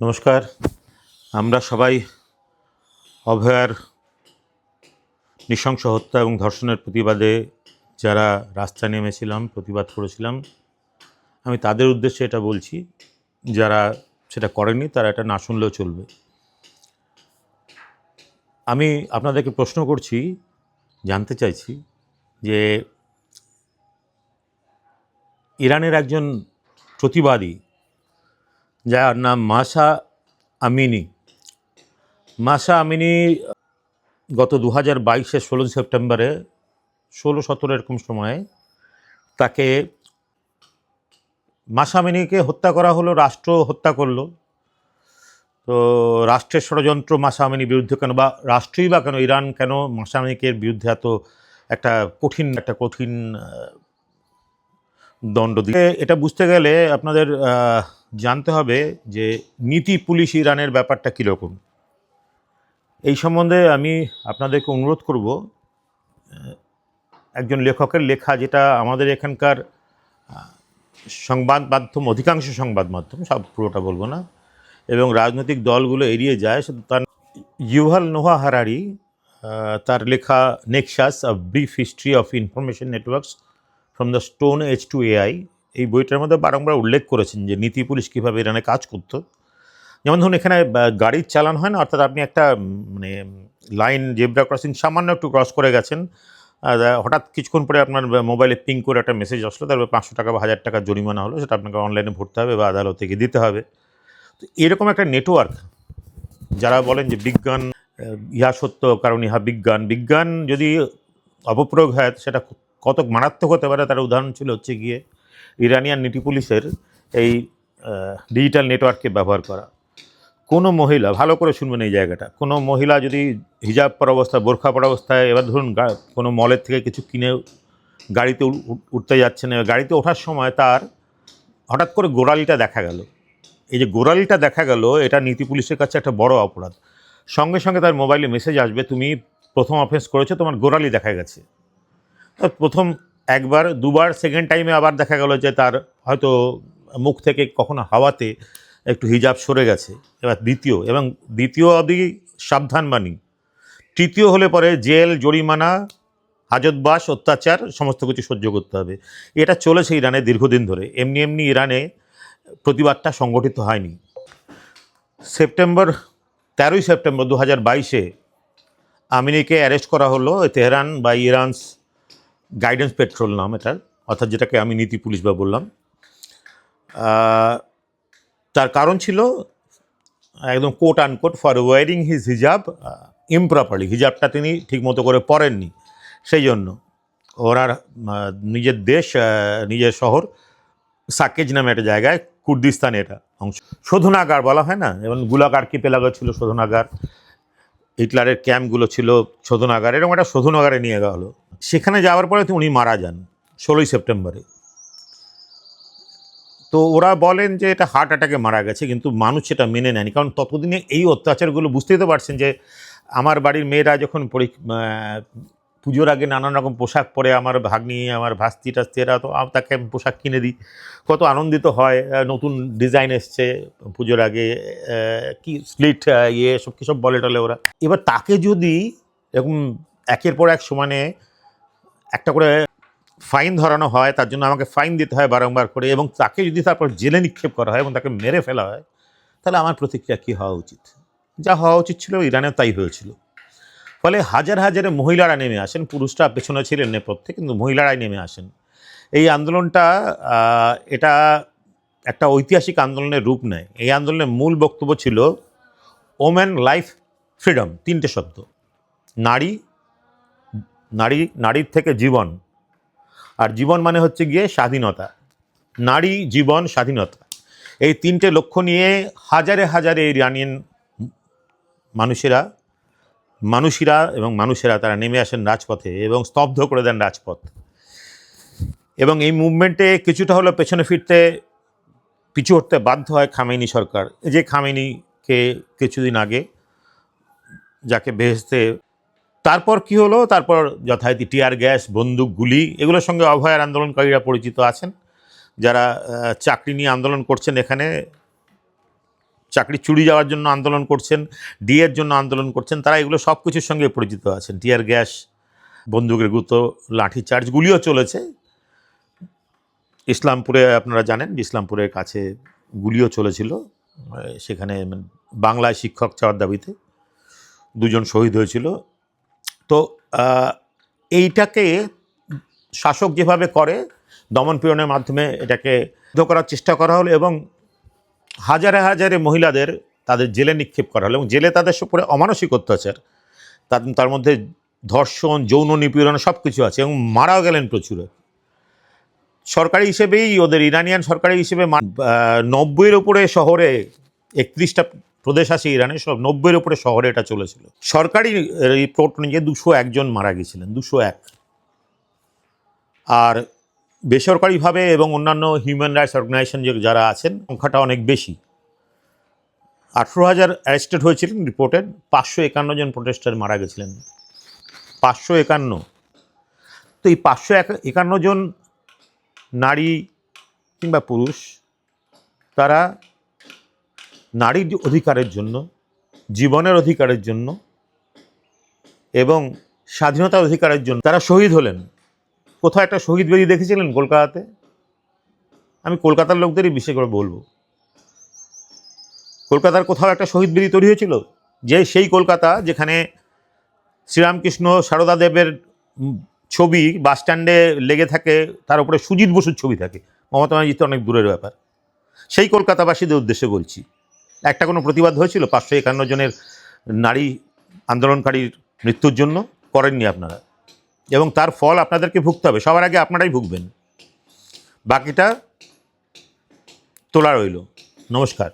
নমস্কার। আমরা সবাই অভয়ার নৃশংস হত্যা এবং ধর্ষণের প্রতিবাদে যারা রাস্তায় নেমেছিলাম, প্রতিবাদ করেছিলাম, আমি তাদের উদ্দেশ্যে এটা বলছি। যারা সেটা করেনি তারা এটা না শুনলেও চলবে। আমি আপনাদেরকে প্রশ্ন করছি, জানতে চাইছি যে ইরানের একজন প্রতিবাদী যার নাম মাসা আমিনি গত 2022-এর 16 সেপ্টেম্বরে 16-17 এরকম সময়ে তাকে মাসা আমিনিকে হত্যা করা হলো, রাষ্ট্র হত্যা করলো। তো রাষ্ট্রের ষড়যন্ত্র মাসা আমিনির বিরুদ্ধে কেন, বা রাষ্ট্রই বা কেন, ইরান কেন মাসা আমিনিকের বিরুদ্ধে এত একটা কঠিন দণ্ড দিয়ে, এটা বুঝতে গেলে আপনাদের জানতে হবে যে নীতি পুলিশ ইরানের ব্যাপারটা কীরকম। এই সম্বন্ধে আমি আপনাদেরকে অনুরোধ করব, একজন লেখকের লেখা, যেটা আমাদের এখানকার সংবাদ মাধ্যম, অধিকাংশ সংবাদ মাধ্যম, সব পুরোটা বলবো না, এবং রাজনৈতিক দলগুলো এড়িয়ে যায়, শুধু তার ইউভাল নোহা হারারি তার লেখা Nexus, a brief history of information networks from the stone age to AI, এই বইটার মধ্যে বারংবার উল্লেখ করেছেন যে নীতি পুলিশ কীভাবে ইরানে কাজ করতো। যেমন ধরুন, এখানে গাড়ির চালান হয় না, অর্থাৎ আপনি একটা মানে লাইন, জেব্রা ক্রসিং সামান্য একটু ক্রস করে গেছেন, হঠাৎ কিছুক্ষণ পরে আপনার মোবাইলে পিং করে একটা মেসেজ আসলো, তারপর 500 টাকা বা 1000 টাকা জরিমানা হলো, সেটা আপনাকে অনলাইনে ভরতে হবে বা আদালত থেকে দিতে হবে। তো এরকম একটা নেটওয়ার্ক, যারা বলেন যে বিজ্ঞান ইহা সত্য কারণ ইহা বিজ্ঞান যদি অপপ্রয়োগ হয় সেটা কত মারাত্মক হতে পারে, তার উদাহরণ হচ্ছে গিয়ে ইরানিয়ান নীতি পুলিশের এই ডিজিটাল নেটওয়ার্ককে ব্যবহার করা। কোনো মহিলা, ভালো করে শুনবেন এই জায়গাটা, কোনো মহিলা যদি হিজাব পরা অবস্থায়, বোরখা পরা অবস্থায়, এবার ধরুন কোনো মলের থেকে কিছু কিনে গাড়িতে উঠতে যাচ্ছেন, গাড়িতে ওঠার সময় তার হঠাৎ করে গোড়ালিটা দেখা গেল, এই যে গোড়ালিটা দেখা গেল, এটা নীতি পুলিশের কাছে একটা বড় অপরাধ। সঙ্গে সঙ্গে তার মোবাইলে মেসেজ আসবে, তুমি প্রথম অফেন্স করেছো, তোমার গোড়ালি দেখা গেছে। প্রথম একবার, দুবার, সেকেন্ড টাইমে আবার দেখা গেল যে তার হয়তো মুখ থেকে কখনো হাওয়াতে একটু হিজাব সরে গেছে। এবার দ্বিতীয় অবধি সাবধানবাণী, তৃতীয় হলে পরে জেল, জরিমানা, হাজতবাস, অত্যাচার, সমস্ত কিছু সহ্য করতে হবে। এটা চলেছে ইরানে দীর্ঘদিন ধরে। এমনি ইরানে প্রতিবাদটা সংগঠিত হয়নি। 13ই সেপ্টেম্বর 2022-এ আমিনিকে অ্যারেস্ট করা হলো তেহরান বা ইরানস গাইডেন্স পেট্রোল নাম এটার, অর্থাৎ যেটাকে আমি নীতি পুলিশ বা বললাম। তার কারণ ছিল একদম quote unquote, for wearing his hijab improperly, হিজাবটা তিনি ঠিকমতো করে পরেননি, সেই জন্য ওরা নিজের দেশ, নিজের শহর সাকেজ নামে একটা জায়গায়, কুর্দিস্তান এটা অংশ, শোধনাগার বলা হয় না, এবং গুলাগ আর্কিপেলাগো ছিল শোধনাগার, হিটলারের ক্যাম্পগুলো ছিল শোধনাগার, এরকম একটা শোধনাগারে নিয়ে যাওয়া হলো। সেখানে যাওয়ার পরে উনি মারা যান 16ই সেপ্টেম্বরে। তো ওরা বলেন যে এটা হার্ট অ্যাটাকে মারা গেছে, কিন্তু মানুষ সেটা মেনে নেয়নি, কারণ ততদিনে এই অত্যাচারগুলো, বুঝতেই তো পারছেন যে আমার বাড়ির মেয়েরা যখন পুজোর আগে নানান রকম পোশাক পরে, আমার ভাগ্নি, আমার ভাস্তি টাস্তিরা, তো তাকে পোশাক কিনে দিই, কত আনন্দিত হয়, নতুন ডিজাইন এসছে পুজোর আগে, কি স্লিট সব কী সব বলে টলে ওরা। এবার তাকে যদি এরকম একের পর এক সমানে একটা করে ফাইন ধরানো হয়, তার জন্য আমাকে ফাইন দিতে হয় বারংবার করে, এবং তাকে যদি তারপর জেলে নিক্ষেপ করা হয় এবং তাকে মেরে ফেলা হয়, তাহলে আমার প্রতিক্রিয়া কী হওয়া উচিত? যা হওয়া উচিত ছিল ইরানেও তাই হয়েছিল। ফলে হাজারে মহিলারা নেমে আসেন, পুরুষরা পেছনে ছিলেন নেপথ্যে, কিন্তু মহিলারাই নেমে আসেন। এই আন্দোলনটা এটা একটা ঐতিহাসিক আন্দোলনের রূপ নেয়। এই আন্দোলনের মূল বক্তব্য ছিল ওমেন, লাইফ, ফ্রিডম, 3টে শব্দ। নারীর থেকে জীবন, আর জীবন মানে হচ্ছে গিয়ে স্বাধীনতা। নারী, জীবন, স্বাধীনতা, এই 3টে লক্ষ্য নিয়ে হাজারে ইরানিয়ান মানুষেরা তারা নেমে আসেন রাজপথে এবং স্তব্ধ করে দেন রাজপথ। এবং এই মুভমেন্টে কিছুটা হলো পিছু হটতে বাধ্য হয় খামেনি সরকার, যে খামেনিকে কিছুদিন আগে যাকে বেহেশতে, তারপর কি হলো, তারপর যথারীতি টিয়ার গ্যাস, বন্দুক, গুলি, এগুলোর সঙ্গে অভয়ার আন্দোলনকারীরা পরিচিত আছেন, যারা চাকরি নিয়ে আন্দোলন করছেন এখানে, চাকরি চুরি যাওয়ার জন্য আন্দোলন করছেন, ডিএর জন্য আন্দোলন করছেন, তারা এগুলো সব কিছুর সঙ্গে পরিচিত আছেন। টিয়ার গ্যাস, বন্দুকের গুঁতো, লাঠিচার্জ, গুলিও চলেছে। ইসলামপুরে আপনারা জানেন, ইসলামপুরের কাছে গুলিও চলেছিল, সেখানে বাংলায় শিক্ষক চাওয়ার দাবিতে 2 জন শহীদ হয়েছিল। তো এইটাকে শাসক যেভাবে করে, দমন পীড়নের মাধ্যমে এটাকে বন্ধ করার চেষ্টা করা হলো এবং হাজারে হাজারে মহিলাদের তাদের জেলে নিক্ষেপ করা হলো এবং জেলে তাদের উপরে অমানসিক অত্যাচার, তার মধ্যে ধর্ষণ, যৌন নিপীড়ন সব কিছু আছে এবং মারাও গেলেন প্রচুর। সরকারি হিসেবেই ওদের ইরানিয়ান সরকারি হিসেবে 90-এর উপরে শহরে, 31টা প্রদেশ আছে ইরানে, সব 90-এর উপরে শহরে এটা চলেছিল। সরকারি রিপোর্ট অনুযায়ী 201 জন মারা গেছিলেন, 201। আর বেসরকারিভাবে এবং অন্যান্য হিউম্যান রাইটস অর্গানাইজেশন যারা আছেন, সংখ্যাটা অনেক বেশি। 18,000 অ্যারেস্টেড হয়েছিলেন রিপোর্টেড, 551 জন প্রোটেস্টার মারা গেছিলেন। 551। তো এই 551 জন নারী কিংবা পুরুষ, তারা নারীর অধিকারের জন্য, জীবনের অধিকারের জন্য এবং স্বাধীনতার অধিকারের জন্য তারা শহীদ হলেন। কোথাও একটা শহীদ বেদি দেখেছিলেন কলকাতাতে? আমি কলকাতার লোকদেরই বিশেষ করে বলবো, কলকাতার কোথাও একটা শহীদ বেদি তৈরি হয়েছিল? যে সেই কলকাতা যেখানে শ্রীরামকৃষ্ণ সারদা দেবের ছবি বাস স্ট্যান্ডে লেগে থাকে, তার উপরে সুজিত বসুর ছবি থাকে। মমতা ব্যানার্জি তো অনেক দূরের ব্যাপার। সেই কলকাতাবাসীদের উদ্দেশ্যে বলছি, একটা কোনো প্রতিবাদ হয়েছিল 551 জনের নারী আন্দোলনকারীর মৃত্যুর জন্য? করেননি আপনারা, এবং তার ফল আপনাদেরকে ভুগতে হবে। সবার আগে আপনারাই ভুগবেন, বাকিটা তোলা রইল। নমস্কার।